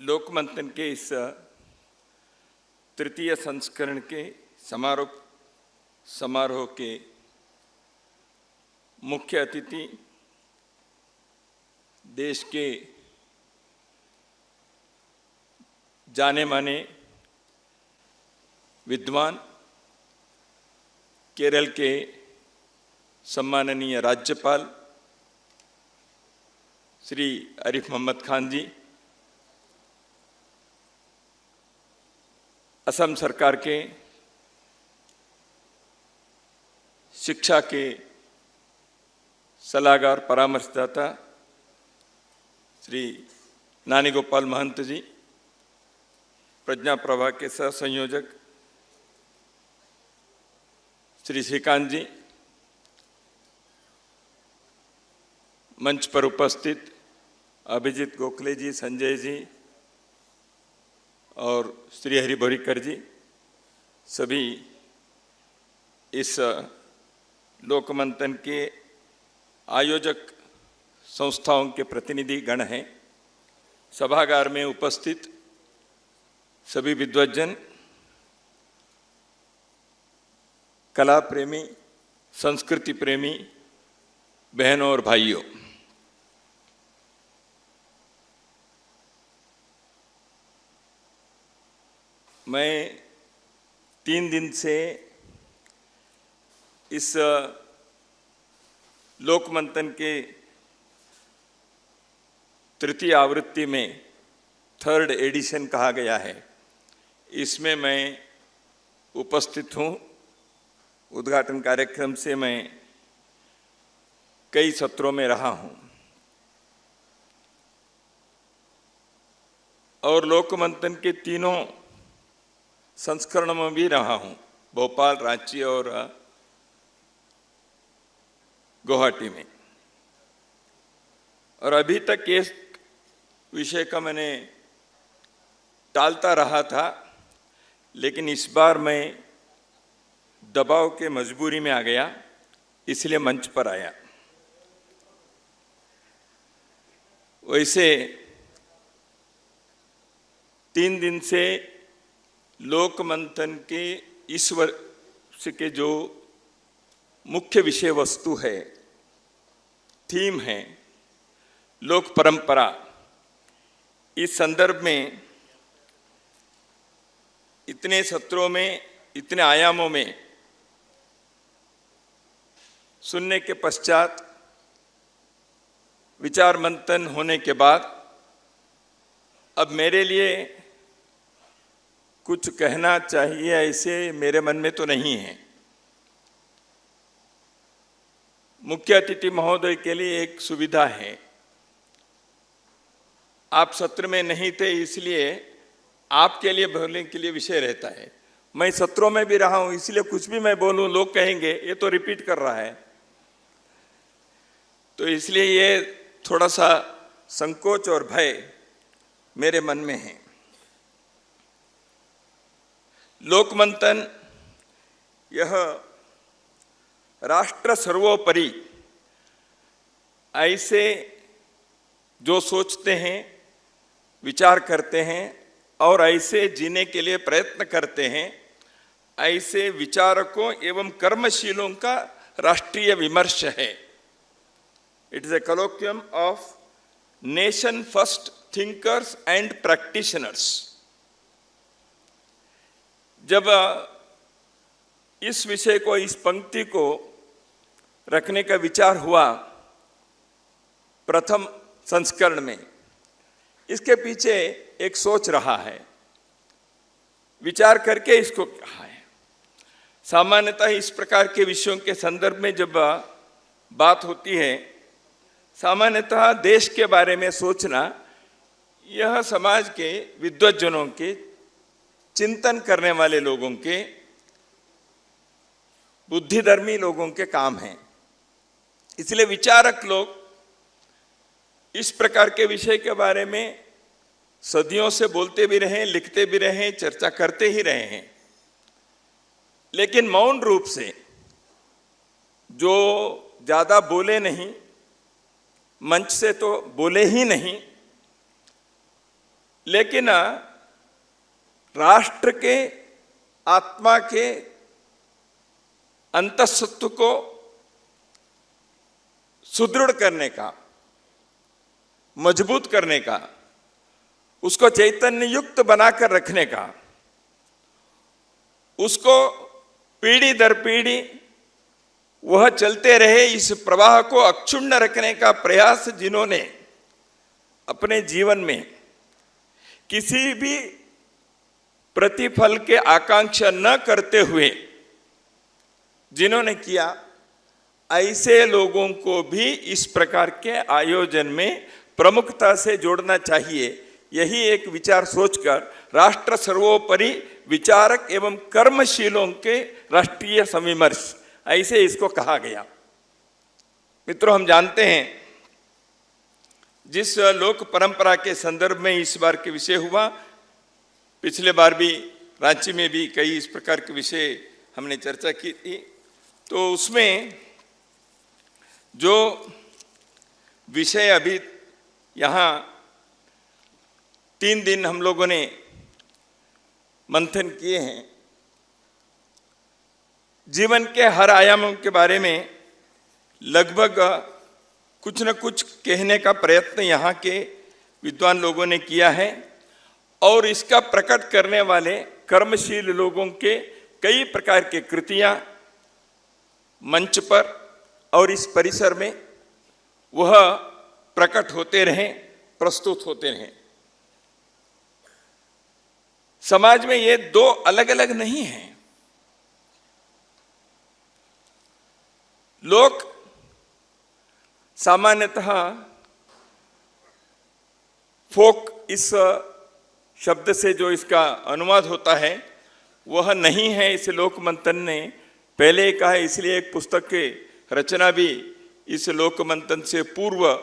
लोकमंथन के इस तृतीय संस्करण के समारोह के मुख्य अतिथि देश के जाने माने विद्वान, केरल के सम्माननीय राज्यपाल श्री आरिफ मोहम्मद खान जी, असम सरकार के शिक्षा के सलाहकार परामर्शदाता श्री नानी गोपाल महंत जी, प्रज्ञा प्रभा के सह संयोजक श्री श्रीकांत जी, मंच पर उपस्थित अभिजीत गोखले जी, संजय जी और श्री हरि बोरीकर जी, सभी इस लोकमंथन के आयोजक संस्थाओं के प्रतिनिधि गण हैं। सभागार में उपस्थित सभी विद्वज्जन, कला प्रेमी, संस्कृति प्रेमी बहनों और भाइयों, मैं 3 दिन से इस लोकमंथन के तृतीय आवृत्ति में 3rd एडिशन कहा गया है, इसमें मैं उपस्थित हूँ। उद्घाटन कार्यक्रम से मैं कई सत्रों में रहा हूँ और लोकमंथन के तीनों संस्करणों में भी रहा हूँ, भोपाल, रांची और गुवाहाटी में। और अभी तक इस विषय का मैंने टालता रहा था, लेकिन इस बार मैं दबाव के मजबूरी में आ गया, इसलिए मंच पर आया। वैसे 3 दिन से लोकमंथन के इस वर्ष के जो मुख्य विषय वस्तु है, थीम है लोक परंपरा, इस संदर्भ में इतने सत्रों में, इतने आयामों में सुनने के पश्चात, विचार मंथन होने के बाद अब मेरे लिए कुछ कहना चाहिए ऐसे मेरे मन में तो नहीं है। मुख्य अतिथि महोदय के लिए एक सुविधा है, आप सत्र में नहीं थे इसलिए आपके लिए बोलने के लिए विषय रहता है। मैं सत्रों में भी रहा हूं, इसलिए कुछ भी मैं बोलूं लोग कहेंगे ये तो रिपीट कर रहा है, तो इसलिए ये थोड़ा सा संकोच और भय मेरे मन में है। लोकमंथन यह राष्ट्र सर्वोपरि ऐसे जो सोचते हैं, विचार करते हैं और ऐसे जीने के लिए प्रयत्न करते हैं, ऐसे विचारकों एवं कर्मशीलों का राष्ट्रीय विमर्श है। It is a colloquium of nation first thinkers and practitioners. जब इस विषय को, इस पंक्ति को रखने का विचार हुआ प्रथम संस्करण में, इसके पीछे एक सोच रहा है, विचार करके इसको कहा है। सामान्यतः इस प्रकार के विषयों के संदर्भ में जब बात होती है, सामान्यतः देश के बारे में सोचना यह समाज के विद्वज्जनों के, चिंतन करने वाले लोगों के, बुद्धिधर्मी लोगों के काम हैं। इसलिए विचारक लोग इस प्रकार के विषय के बारे में सदियों से बोलते भी रहे, लिखते भी रहे, चर्चा करते ही रहे हैं, लेकिन मौन रूप से जो ज़्यादा बोले नहीं, मंच से तो बोले ही नहीं, लेकिन राष्ट्र के आत्मा के अंतःसत्व को सुदृढ़ करने का, मजबूत करने का, उसको चैतन्य युक्त बनाकर रखने का, उसको पीढ़ी दर पीढ़ी वह चलते रहे इस प्रवाह को अक्षुण्ण रखने का प्रयास जिन्होंने अपने जीवन में किसी भी प्रतिफल के आकांक्षा न करते हुए जिन्होंने किया, ऐसे लोगों को भी इस प्रकार के आयोजन में प्रमुखता से जोड़ना चाहिए। यही एक विचार सोचकर राष्ट्र सर्वोपरि विचारक एवं कर्मशीलों के राष्ट्रीय संविमर्श, ऐसे इसको कहा गया। मित्रों, हम जानते हैं जिस लोक परंपरा के संदर्भ में इस बार के विषय हुआ, पिछले बार भी रांची में भी कई इस प्रकार के विषय हमने चर्चा की थी, तो उसमें जो विषय अभी यहाँ 3 दिन हम लोगों ने मंथन किए हैं, जीवन के हर आयामों के बारे में लगभग कुछ न कुछ कहने का प्रयत्न यहाँ के विद्वान लोगों ने किया है, और इसका प्रकट करने वाले कर्मशील लोगों के कई प्रकार के कृतियाँ मंच पर और इस परिसर में वह प्रकट होते रहें, प्रस्तुत होते रहें। समाज में ये 2 अलग अलग नहीं हैं। लोग सामान्यतः फोक इस शब्द से जो इसका अनुवाद होता है वह नहीं है, इसे लोक मंथन ने पहले कहा है, इसलिए एक पुस्तक की रचना भी इस लोक मंथन से पूर्व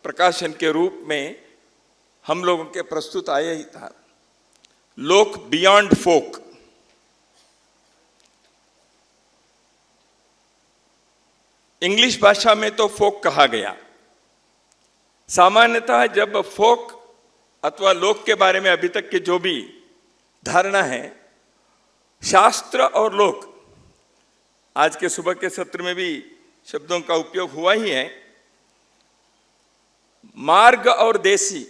प्रकाशन के रूप में हम लोगों के प्रस्तुत आया ही था, लोक बियॉन्ड फोक। इंग्लिश भाषा में तो फोक कहा गया। सामान्यतः जब फोक अथवा लोक के बारे में अभी तक की जो भी धारणा है, शास्त्र और लोक, आज के सुबह के सत्र में भी शब्दों का उपयोग हुआ ही है, मार्ग और देसी,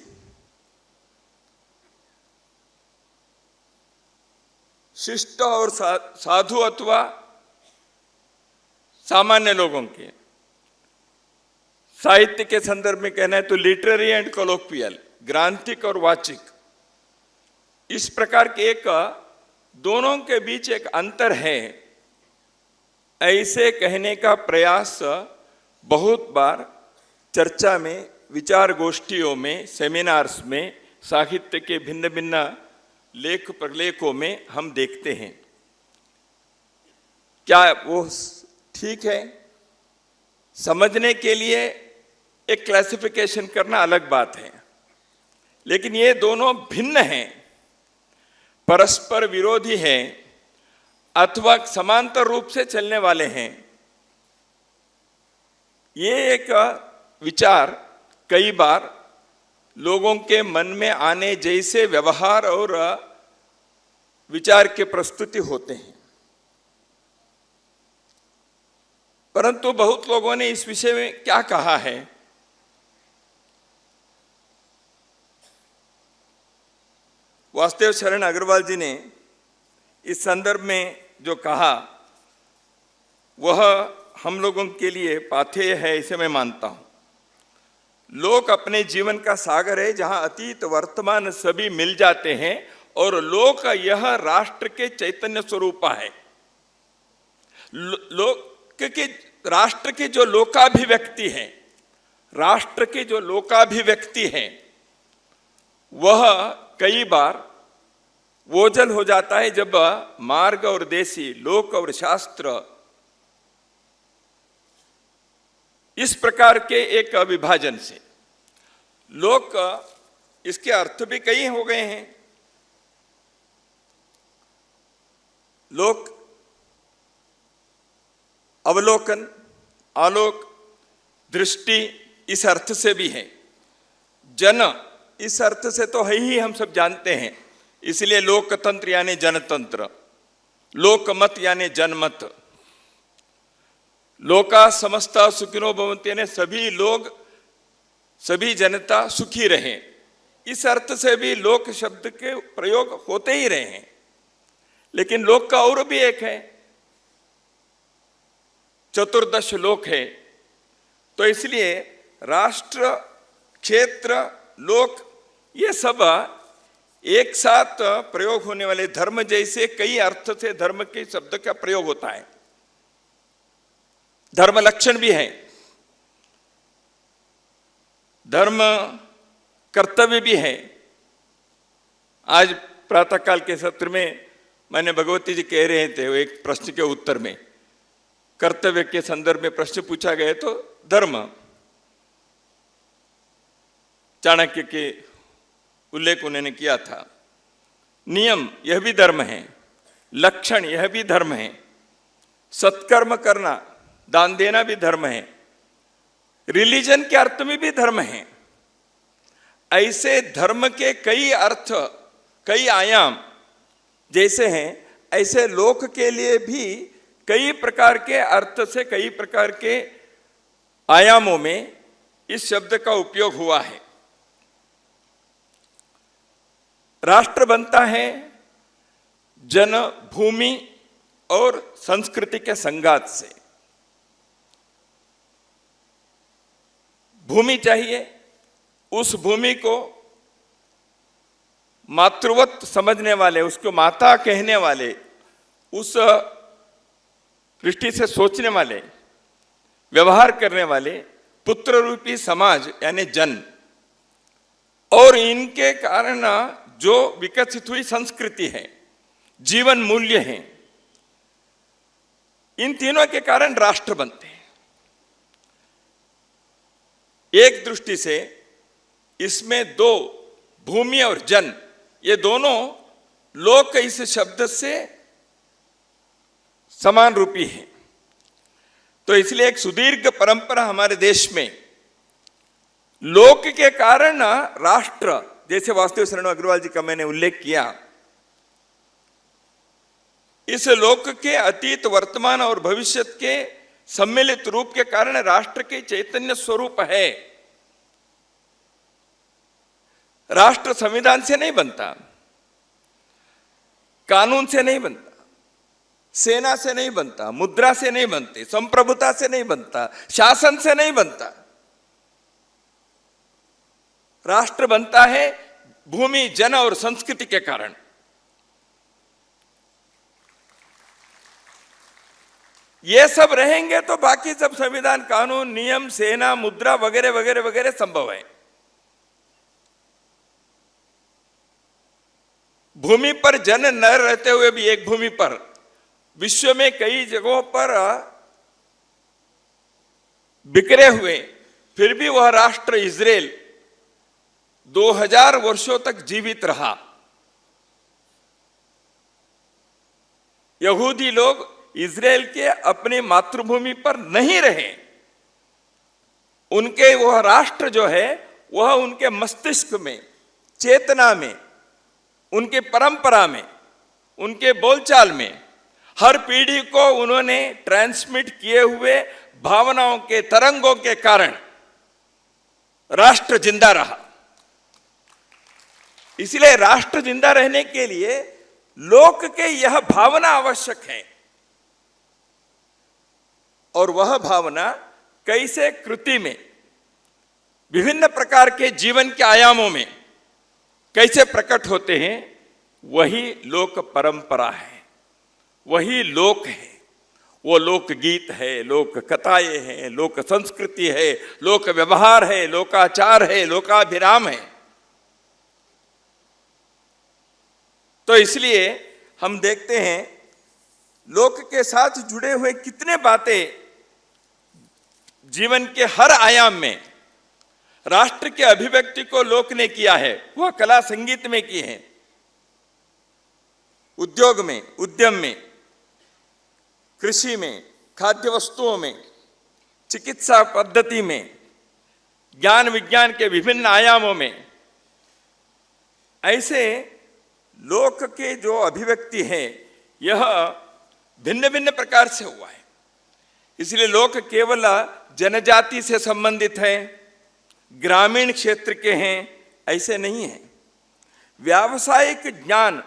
शिष्ट और साधु अथवा सामान्य लोगों के, साहित्य के संदर्भ में कहना है तो लिटरेरी एंड कोलोक्वियल, ग्रांथिक और वाचिक, इस प्रकार के एक दोनों के बीच एक अंतर है, ऐसे कहने का प्रयास बहुत बार चर्चा में, विचार गोष्ठियों में, सेमिनार्स में, साहित्य के भिन्न भिन्न लेख प्रलेखों में हम देखते हैं। क्या वो ठीक है? समझने के लिए एक क्लासिफिकेशन करना अलग बात है, लेकिन ये दोनों भिन्न हैं, परस्पर विरोधी हैं अथवा समांतर रूप से चलने वाले हैं। ये एक विचार कई बार लोगों के मन में आने जैसे व्यवहार और विचार के प्रस्तुति होते हैं, परंतु बहुत लोगों ने इस विषय में क्या कहा है, वासुदेव शरण अग्रवाल जी ने इस संदर्भ में जो कहा वह हम लोगों के लिए पाथेय है, इसे मैं मानता हूं। लोक अपने जीवन का सागर है जहां अतीत वर्तमान सभी मिल जाते हैं, और लोक यह राष्ट्र के चैतन्य स्वरूप है। लोक के राष्ट्र की जो लोकाभिव्यक्ति है, राष्ट्र की जो लोकाभिव्यक्ति है, वह कई बार ओझल हो जाता है जब मार्ग और देसी, लोक और शास्त्र, इस प्रकार के एक विभाजन से। लोक, इसके अर्थ भी कई हो गए हैं। लोक अवलोकन, आलोक, दृष्टि, इस अर्थ से भी है। जन इस अर्थ से तो है ही, हम सब जानते हैं। इसलिए लोकतंत्र यानी जनतंत्र, लोकमत यानी जनमत, लोका समस्ता सुखिनो भवन्ति यानी सभी लोग, सभी जनता सुखी रहें। इस अर्थ से भी लोक शब्द के प्रयोग होते ही रहे हैं। लेकिन लोक का और भी एक है, चतुर्दश लोक है। तो इसलिए राष्ट्र, क्षेत्र, लोक, ये सब एक साथ प्रयोग होने वाले, धर्म जैसे कई अर्थ से धर्म के शब्द का प्रयोग होता है। धर्म लक्षण भी है, धर्म कर्तव्य भी है। आज प्रातःकाल के सत्र में मैंने भगवती जी कह रहे थे, वो एक प्रश्न के उत्तर में कर्तव्य के संदर्भ में प्रश्न पूछा गया, तो धर्म, चाणक्य के उल्लेख उन्होंने किया था। नियम, यह भी धर्म है। लक्षण, यह भी धर्म है। सत्कर्म करना, दान देना भी धर्म है। रिलीजन के अर्थ में भी धर्म है। ऐसे धर्म के कई अर्थ, कई आयाम जैसे हैं, ऐसे लोक के लिए भी कई प्रकार के अर्थ से, कई प्रकार के आयामों में इस शब्द का उपयोग हुआ है। राष्ट्र बनता है जन, भूमि और संस्कृति के संघात से। भूमि चाहिए, उस भूमि को मातृवत समझने वाले, उसको माता कहने वाले, उस दृष्टि से सोचने वाले, व्यवहार करने वाले पुत्र रूपी समाज यानी जन, और इनके कारण जो विकसित हुई संस्कृति है, जीवन मूल्य हैं, इन तीनों के कारण राष्ट्र बनते हैं। एक दृष्टि से इसमें दो, भूमि और जन, ये दोनों लोक इस शब्द से समान रूपी है। तो इसलिए एक सुदीर्घ परंपरा हमारे देश में लोक के कारण राष्ट्र, जैसे वासुदेव शरण अग्रवाल जी का मैंने उल्लेख किया, इस लोक के अतीत, वर्तमान और भविष्य के सम्मिलित रूप के कारण राष्ट्र के चैतन्य स्वरूप है। राष्ट्र संविधान से नहीं बनता, कानून से नहीं बनता, सेना से नहीं बनता, मुद्रा से नहीं बनते, संप्रभुता से नहीं बनता, शासन से नहीं बनता। राष्ट्र बनता है भूमि, जन और संस्कृति के कारण। ये सब रहेंगे तो बाकी सब संविधान, कानून, नियम, सेना, मुद्रा वगैरह वगैरह वगैरह संभव है। भूमि पर जन न रहते हुए भी, एक भूमि पर विश्व में कई जगहों पर बिखरे हुए, फिर भी वह राष्ट्र इजराइल 2000 वर्षों तक जीवित रहा। यहूदी लोग इजराइल के अपनी मातृभूमि पर नहीं रहे। उनके वह राष्ट्र जो है, वह उनके मस्तिष्क में, चेतना में, उनके परंपरा में, उनके बोलचाल में, हर पीढ़ी को उन्होंने ट्रांसमिट किए हुए भावनाओं के तरंगों के कारण राष्ट्र जिंदा रहा। इसलिए राष्ट्र जिंदा रहने के लिए लोक के यह भावना आवश्यक है, और वह भावना कैसे कृति में, विभिन्न प्रकार के जीवन के आयामों में कैसे प्रकट होते हैं, वही लोक परंपरा है, वही लोक है। वो लोक गीत है, लोक कथाएं हैं, लोक संस्कृति है, लोक व्यवहार है, लोकाचार है, लोकाभिराम है। तो इसलिए हम देखते हैं लोक के साथ जुड़े हुए कितने बातें जीवन के हर आयाम में राष्ट्र के अभिव्यक्ति को लोक ने किया है। वह कला संगीत में की है, उद्योग में, उद्यम में, कृषि में, खाद्य वस्तुओं में, चिकित्सा पद्धति में, ज्ञान विज्ञान के विभिन्न आयामों में, ऐसे लोक के जो अभिव्यक्ति है यह भिन्न भिन्न प्रकार से हुआ है। इसलिए लोक केवल जनजाति से संबंधित है, ग्रामीण क्षेत्र के हैं, ऐसे नहीं है। व्यावसायिक ज्ञान,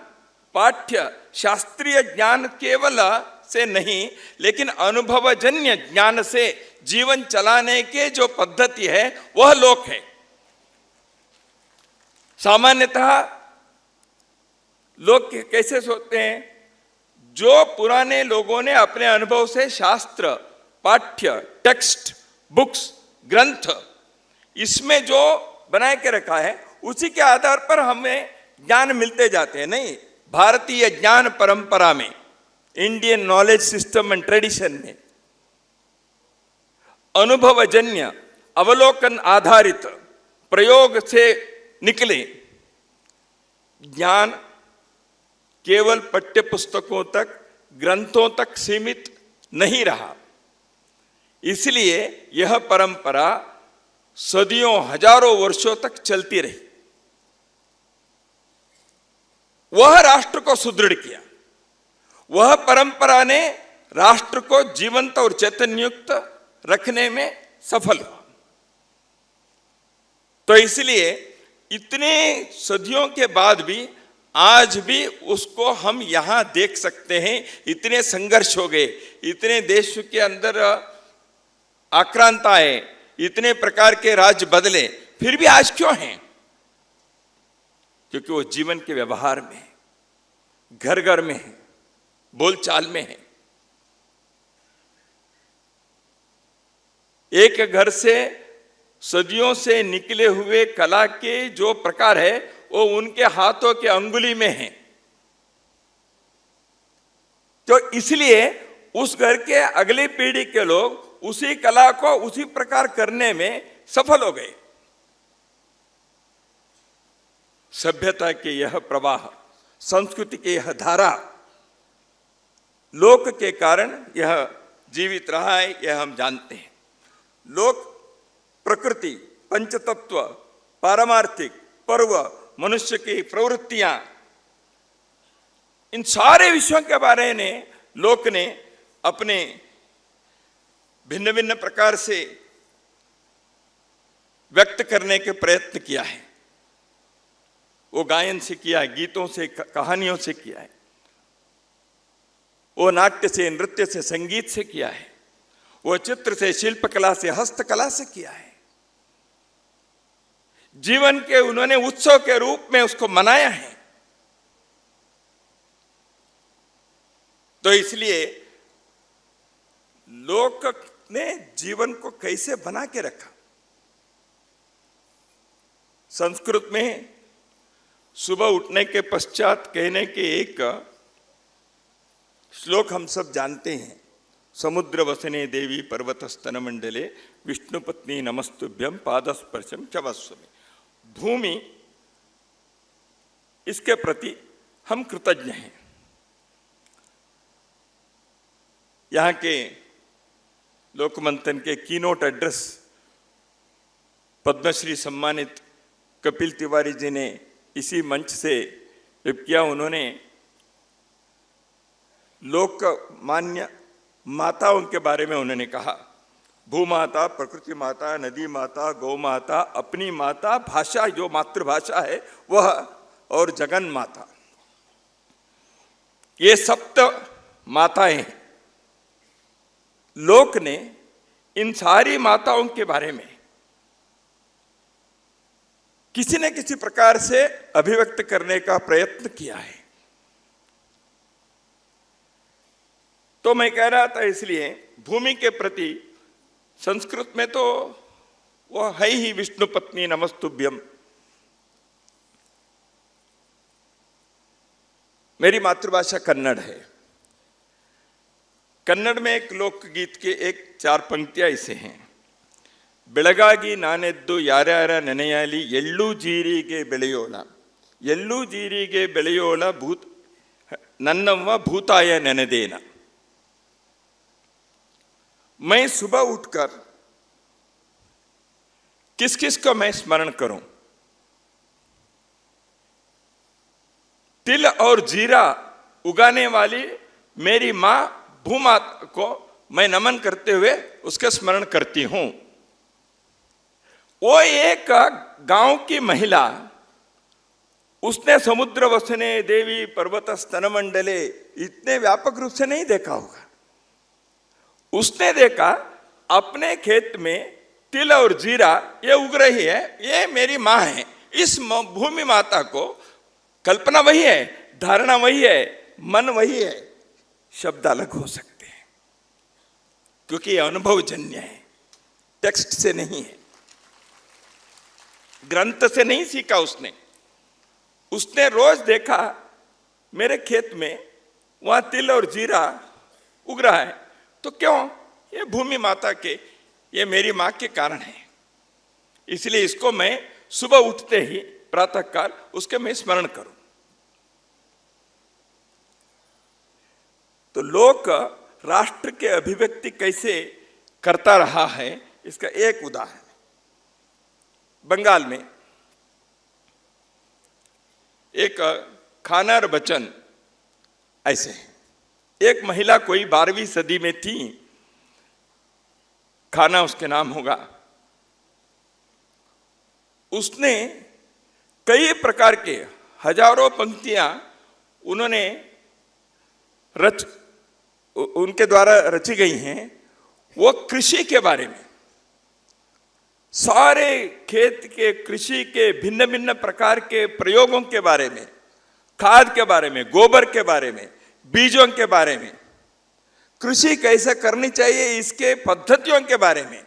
पाठ्य शास्त्रीय ज्ञान केवल से नहीं, लेकिन अनुभवजन्य ज्ञान से जीवन चलाने के जो पद्धति है वह लोक है। सामान्यतः लोग कैसे सोचते हैं? जो पुराने लोगों ने अपने अनुभव से शास्त्र, पाठ्य, टेक्स्ट, बुक्स, ग्रंथ इसमें जो बना के रखा है उसी के आधार पर हमें ज्ञान मिलते जाते हैं। नहीं, भारतीय ज्ञान परंपरा में, Indian knowledge system and tradition में अनुभवजन्य, अवलोकन आधारित, प्रयोग से निकले ज्ञान केवल पाठ्य पुस्तकों तक, ग्रंथों तक सीमित नहीं रहा। इसलिए यह परंपरा सदियों, हजारों वर्षों तक चलती रही। वह राष्ट्र को सुदृढ़ किया। वह परंपरा ने राष्ट्र को जीवंत और चैतन्ययुक्त रखने में सफल हुआ। तो इसलिए इतने सदियों के बाद भी आज भी उसको हम यहां देख सकते हैं। इतने संघर्ष हो गए, इतने देश के अंदर आक्रांत आए, इतने प्रकार के राज्य बदले, फिर भी आज क्यों हैं? क्योंकि वो जीवन के व्यवहार में है, घर घर में है, बोलचाल में है। एक घर से सदियों से निकले हुए कला के जो प्रकार है वो उनके हाथों के अंगुली में है। तो इसलिए उस घर के अगली पीढ़ी के लोग उसी कला को उसी प्रकार करने में सफल हो गए। सभ्यता के यह प्रवाह, संस्कृति की यह धारा लोक के कारण यह जीवित रहा है, यह हम जानते हैं। लोक प्रकृति, पंचतत्व, पारमार्थिक, पर्व, मनुष्य की प्रवृत्तियां, इन सारे विषयों के बारे में लोक ने अपने भिन्न भिन्न प्रकार से व्यक्त करने के प्रयत्न किया है। वो गायन से किया है, गीतों से, कहानियों से किया है, वो नाट्य से, नृत्य से, संगीत से किया है, वो चित्र से, शिल्पकला से, हस्तकला से किया है। जीवन के उन्होंने उत्सव के रूप में उसको मनाया है। तो इसलिए लोक ने जीवन को कैसे बना के रखा? संस्कृत में सुबह उठने के पश्चात कहने के एक श्लोक हम सब जानते हैं। समुद्र वसने देवी पर्वत स्तन मंडले विष्णुपत्नी नमस्तुभ्यम पादस्पर्शम चवस्व में। भूमि, इसके प्रति हम कृतज्ञ हैं। यहाँ के लोकमंथन के कीनोट एड्रेस पद्मश्री सम्मानित कपिल तिवारी जी ने इसी मंच से जब किया, उन्होंने लोकमान्य माताओं के बारे में उन्होंने कहा, भूमाता, प्रकृति माता, नदी माता, गौ माता, अपनी माता, भाषा जो मातृभाषा है वह, और जगन माता, ये सप्त माताएं हैं। लोक ने इन सारी माताओं के बारे में किसी न किसी प्रकार से अभिव्यक्त करने का प्रयत्न किया है। तो मैं कह रहा था, इसलिए भूमि के प्रति संस्कृत में तो वह है ही विष्णु पत्नी नमस्तुभ्यम। मेरी मातृभाषा कन्नड़ है। कन्नड़ में एक लोकगीत के एक 4 पंक्तियां ऐसे हैं। ಬೆಳಗಾಗಿ ನಾನೆದ್ದು ಯಾರ್ಯಾರ ನೆನೆಯಲಿ ಎಳ್ಳು ಜೀರಿಗೆ ಬೆಳೆಯೋಳ, ಎಳ್ಳು ಜೀರಿಗೆ ಬೆಳೆಯೋಳ ಭೂತ್ ನನ್ನವ್ವ भूताय ನೆನೆದೇನ। मैं सुबह उठकर किस किस को मैं स्मरण करूं? तिल और जीरा उगाने वाली मेरी मां भूमाता को मैं नमन करते हुए उसके स्मरण करती हूं। वो एक गांव की महिला, उसने समुद्र वसने देवी पर्वत स्तन मंडले इतने व्यापक रूप से नहीं देखा होगा। उसने देखा अपने खेत में तिल और जीरा ये उग रही है, ये मेरी मां है। इस भूमि माता को कल्पना वही है, धारणा वही है, मन वही है, शब्द अलग हो सकते हैं क्योंकि ये अनुभवजन्य है, टेक्स्ट से नहीं है, ग्रंथ से नहीं सीखा उसने। उसने रोज देखा मेरे खेत में वहां तिल और जीरा उग रहा है, तो क्यों? ये भूमि माता के, ये मेरी मां के कारण है, इसलिए इसको मैं सुबह उठते ही प्रातः काल उसके मैं स्मरण करूं। तो लोक राष्ट्र के अभिव्यक्ति कैसे करता रहा है, इसका एक उदाहरण बंगाल में एक खानर बचन ऐसे है। एक महिला कोई 12वीं सदी में थी, खाना उसके नाम होगा। उसने कई प्रकार के हजारों पंक्तियां उन्होंने उनके द्वारा रची गई हैं। वो कृषि के बारे में, सारे खेत के कृषि के भिन्न भिन्न प्रकार के प्रयोगों के बारे में, खाद के बारे में, गोबर के बारे में, बीजों के बारे में, कृषि कैसे करनी चाहिए इसके पद्धतियों के बारे में,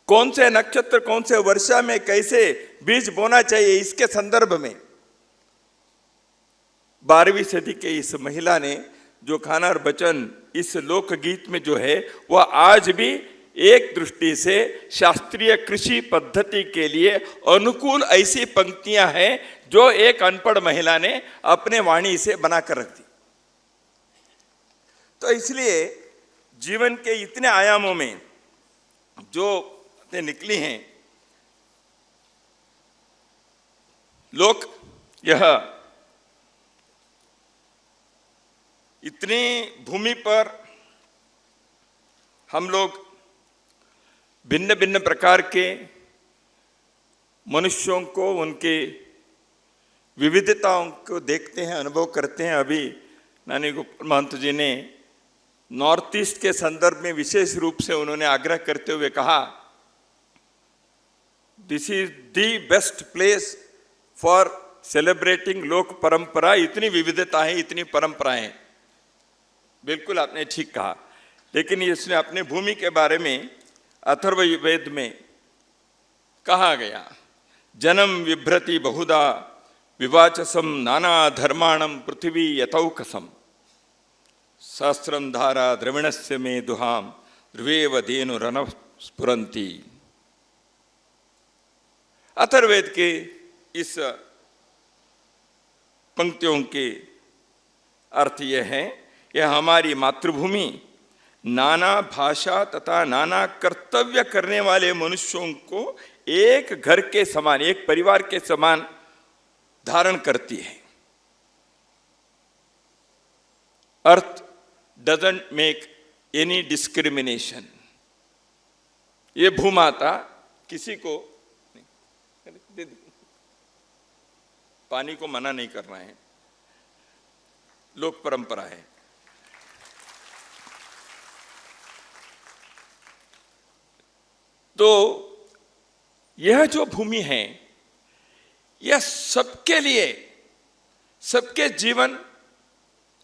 कौन से नक्षत्र कौन से वर्षा में कैसे बीज बोना चाहिए इसके संदर्भ में 12वीं सदी के इस महिला ने जो खानर बचन इस लोकगीत में जो है वह आज भी एक दृष्टि से शास्त्रीय कृषि पद्धति के लिए अनुकूल ऐसी पंक्तियां हैं जो एक अनपढ़ महिला ने अपने वाणी से बनाकर रख दी। तो इसलिए जीवन के इतने आयामों में जो निकली हैं, लोग यह इतनी भूमि पर हम लोग भिन्न भिन्न प्रकार के मनुष्यों को, उनके विविधताओं को देखते हैं, अनुभव करते हैं। अभी नानी गोपाल महंत जी ने नॉर्थ ईस्ट के संदर्भ में विशेष रूप से उन्होंने आग्रह करते हुए कहा, this is the best place for celebrating लोक परंपरा। इतनी विविधता है, इतनी परंपराएं, बिल्कुल आपने ठीक कहा। लेकिन इसने अपने भूमि के बारे में अथर्ववेद में कहा गया, जन्म विभ्रति बहुधा विवाचसम नाना धर्माणम पृथ्वी यथौकसम सहस्रम धारा द्रविणस्य में दुहाम ध्रुवेव धेनु रन स्फुरंती। अथर्ववेद के इस पंक्तियों के अर्थ यह है, यह हमारी मातृभूमि नाना भाषा तथा नाना कर्तव्य करने वाले मनुष्यों को एक घर के समान, एक परिवार के समान धारण करती है। अर्थ डजंट मेक एनी डिस्क्रिमिनेशन। ये भूमाता किसी को पानी को मना नहीं करना है, लोक परंपरा है। तो यह जो भूमि है यह सबके लिए, सबके जीवन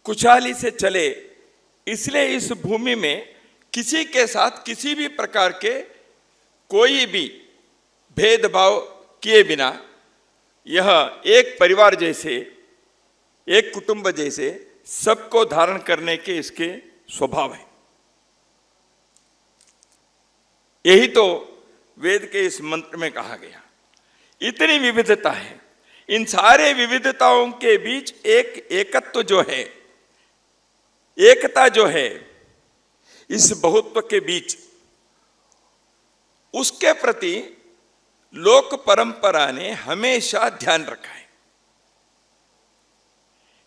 खुशहाली से चले, इसलिए इस भूमि में किसी के साथ किसी भी प्रकार के कोई भी भेदभाव किए बिना यह एक परिवार जैसे, एक कुटुंब जैसे सबको धारण करने के इसके स्वभाव है। यही तो वेद के इस मंत्र में कहा गया। इतनी विविधता है, इन सारे विविधताओं के बीच एक एकत्व जो है, एकता जो है इस बहुत्व के बीच, उसके प्रति लोक परंपरा ने हमेशा ध्यान रखा है।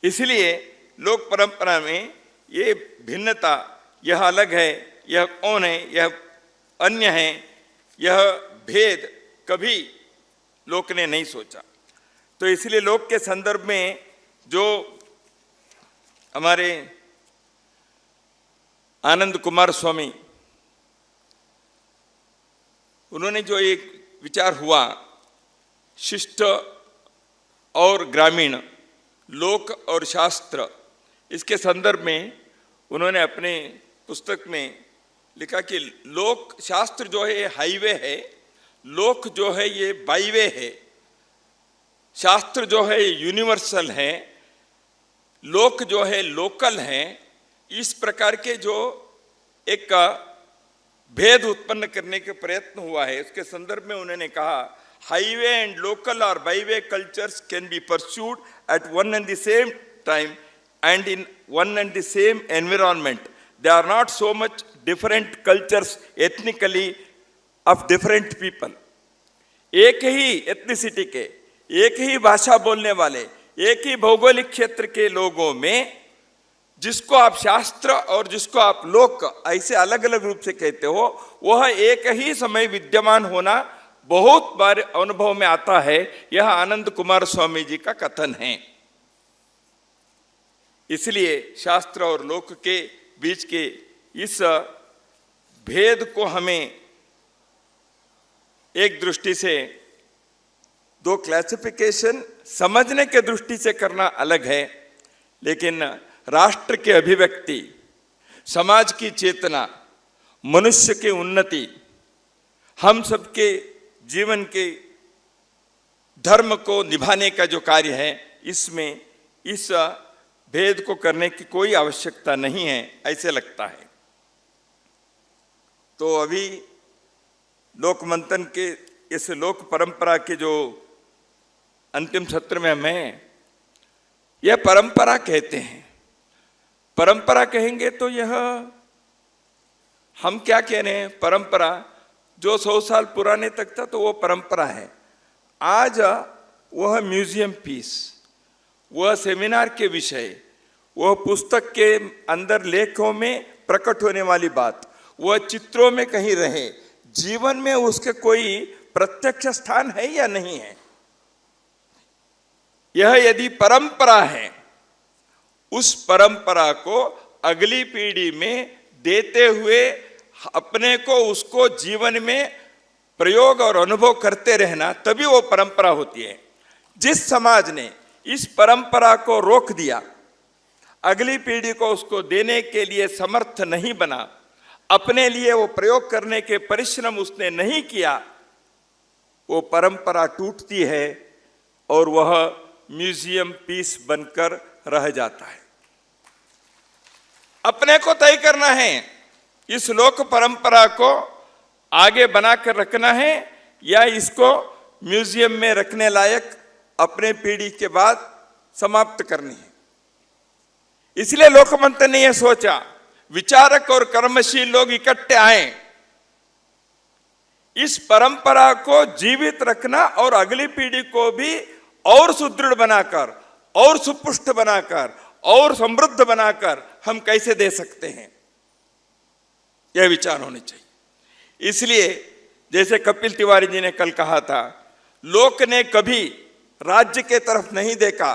इसलिए लोक परंपरा में ये भिन्नता, यह अलग है, यह कौन है, यह अन्य है, यह भेद कभी लोक ने नहीं सोचा। तो इसलिए लोक के संदर्भ में जो हमारे आनंद कुमार स्वामी, उन्होंने जो एक विचार हुआ, शिष्ट और ग्रामीण, लोक और शास्त्र, इसके संदर्भ में उन्होंने अपने पुस्तक में लिखा कि लोक शास्त्र जो है हाईवे है, लोक जो है ये बाईवे है, शास्त्र जो है यूनिवर्सल है, लोक जो है लोकल है। इस प्रकार के जो एक भेद उत्पन्न करने के प्रयत्न हुआ है, उसके संदर्भ में उन्होंने कहा हाईवे एंड लोकल और byway cultures can be pursued at one and the same time and in one and the same environment. They are not so much different cultures ethnically of different people. एक ही ethnicity के, एक ही भाषा बोलने वाले, एक ही भौगोलिक क्षेत्र के लोगों में जिसको आप शास्त्र और जिसको आप लोक ऐसे अलग अलग रूप से कहते हो, वह एक ही समय विद्यमान होना बहुत बार अनुभव में आता है। यह आनंद कुमार स्वामी जी का कथन है। इसलिए शास्त्र और लोक के बीच के इस भेद को हमें एक दृष्टि से, दो क्लासिफिकेशन समझने के दृष्टि से करना अलग है, लेकिन राष्ट्र की अभिव्यक्ति, समाज की चेतना, मनुष्य की उन्नति, हम सबके जीवन के धर्म को निभाने का जो कार्य है, इसमें इस भेद को करने की कोई आवश्यकता नहीं है, ऐसे लगता है। तो अभी लोक मंथन के इस लोक परंपरा के जो अंतिम सत्र में हमें यह परंपरा कहते हैं। परंपरा कहेंगे तो यह हम क्या कह रहे हैं, परंपरा जो 100 साल पुराने तक था तो वो परंपरा है। आज वह म्यूजियम पीस, वह सेमिनार के विषय, वह पुस्तक के अंदर लेखों में प्रकट होने वाली बात, वह चित्रों में कहीं रहे, जीवन में उसके कोई प्रत्यक्ष स्थान है या नहीं है। यह यदि परंपरा है, उस परंपरा को अगली पीढ़ी में देते हुए अपने को उसको जीवन में प्रयोग और अनुभव करते रहना, तभी वो परंपरा होती है। जिस समाज ने इस परंपरा को रोक दिया, अगली पीढ़ी को उसको देने के लिए समर्थ नहीं बना, अपने लिए वो प्रयोग करने के परिश्रम उसने नहीं किया, वो परंपरा टूटती है और वह म्यूजियम पीस बनकर रह जाता है। अपने को तय करना है, इस लोक परंपरा को आगे बनाकर रखना है या इसको म्यूजियम में रखने लायक अपने पीढ़ी के बाद समाप्त करनी है। इसलिए लोकमंथन ने यह सोचा, विचारक और कर्मशील लोग इकट्ठे आए, इस परंपरा को जीवित रखना और अगली पीढ़ी को भी और सुदृढ़ बनाकर, और सुपुष्ट बनाकर, और समृद्ध बनाकर हम कैसे दे सकते हैं, यह विचार होने चाहिए। इसलिए जैसे कपिल तिवारी जी ने कल कहा था, लोक ने कभी राज्य के तरफ नहीं देखा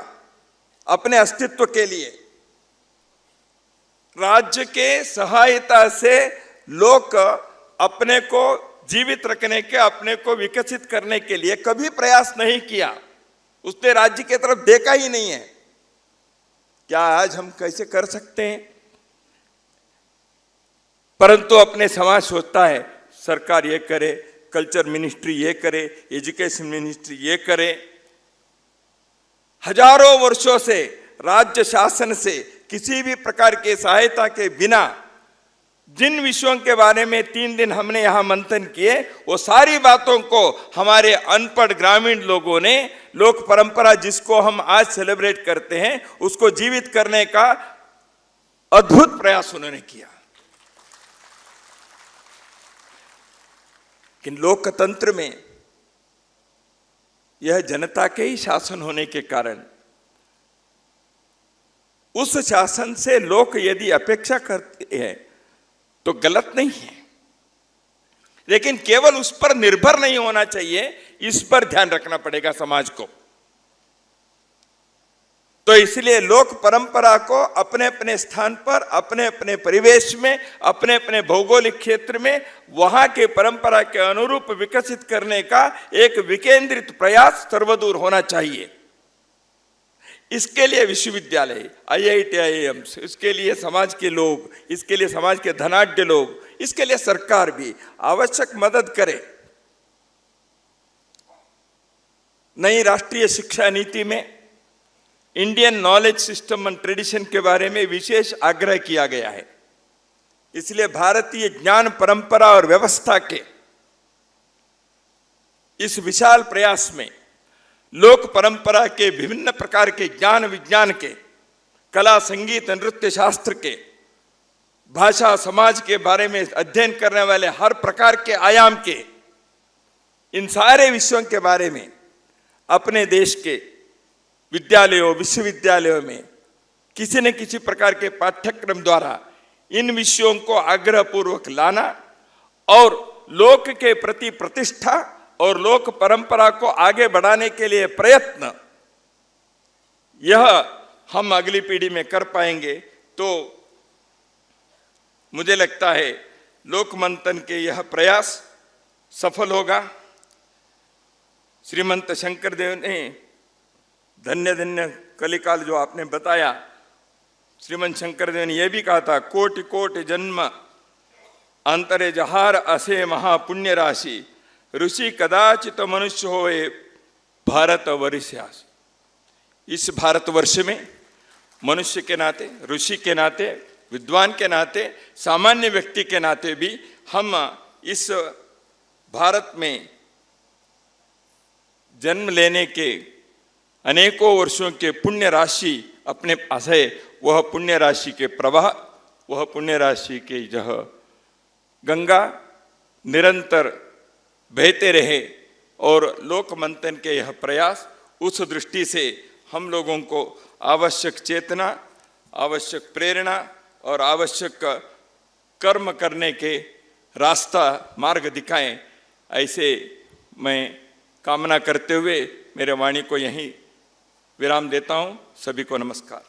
अपने अस्तित्व के लिए। राज्य के सहायता से लोक अपने को जीवित रखने के, अपने को विकसित करने के लिए कभी प्रयास नहीं किया, उसने राज्य के तरफ देखा ही नहीं है। क्या आज हम कैसे कर सकते हैं? परंतु अपने समाज सोचता है सरकार ये करे, कल्चर मिनिस्ट्री ये करे, एजुकेशन मिनिस्ट्री ये करे। हजारों वर्षों से राज्य शासन से किसी भी प्रकार के सहायता के बिना जिन विषयों के बारे में 3 दिन हमने यहां मंथन किए, वो सारी बातों को हमारे अनपढ़ ग्रामीण लोगों ने लोक परंपरा जिसको हम आज सेलिब्रेट करते हैं, उसको जीवित करने का अद्भुत प्रयास उन्होंने किया। कि लोकतंत्र में यह जनता के ही शासन होने के कारण उस शासन से लोग यदि अपेक्षा करते हैं तो गलत नहीं है, लेकिन केवल उस पर निर्भर नहीं होना चाहिए, इस पर ध्यान रखना पड़ेगा समाज को। तो इसलिए लोक परंपरा को अपने अपने स्थान पर, अपने अपने परिवेश में, अपने अपने भौगोलिक क्षेत्र में वहां के परंपरा के अनुरूप विकसित करने का एक विकेंद्रित प्रयास सर्वदूर होना चाहिए। इसके लिए विश्वविद्यालय, IIT, IIMs, इसके लिए समाज के लोग, इसके लिए समाज के धनाढ्य लोग, इसके लिए सरकार भी आवश्यक मदद करे। नई राष्ट्रीय शिक्षा नीति में Indian knowledge system and tradition के बारे में विशेष आग्रह किया गया है। इसलिए भारतीय ज्ञान परंपरा और व्यवस्था के इस विशाल प्रयास में लोक परंपरा के विभिन्न प्रकार के ज्ञान विज्ञान के, कला संगीत नृत्य शास्त्र के, भाषा समाज के बारे में अध्ययन करने वाले हर प्रकार के आयाम के, इन सारे विषयों के बारे में अपने देश के विद्यालयों विश्वविद्यालयों में किसी न किसी प्रकार के पाठ्यक्रम द्वारा इन विषयों को आग्रहपूर्वक लाना और लोक के प्रति प्रतिष्ठा और लोक परंपरा को आगे बढ़ाने के लिए प्रयत्न, यह हम अगली पीढ़ी में कर पाएंगे तो मुझे लगता है लोक मंथन के यह प्रयास सफल होगा। श्रीमंत शंकरदेव ने धन्य धन्य कलिकाल जो आपने बताया, श्रीमंत शंकरदेव ने यह भी कहा था, कोटि कोटि जन्म अंतरे जहार असे महापुण्य राशि, ऋषि कदाचित मनुष्य होए भारत वर्ष्यास। इस भारतवर्ष में मनुष्य के नाते, ऋषि के नाते, विद्वान के नाते, सामान्य व्यक्ति के नाते भी हम इस भारत में जन्म लेने के अनेकों वर्षों के पुण्य राशि अपने पास है। वह पुण्य राशि के प्रवाह, वह पुण्य राशि के यह गंगा निरंतर बहते रहे और लोक मंथन के यह प्रयास, उस दृष्टि से हम लोगों को आवश्यक चेतना, आवश्यक प्रेरणा और आवश्यक कर्म करने के रास्ता मार्ग दिखाएं, ऐसे मैं कामना करते हुए मेरे वाणी को यहीं विराम देता हूं। सभी को नमस्कार।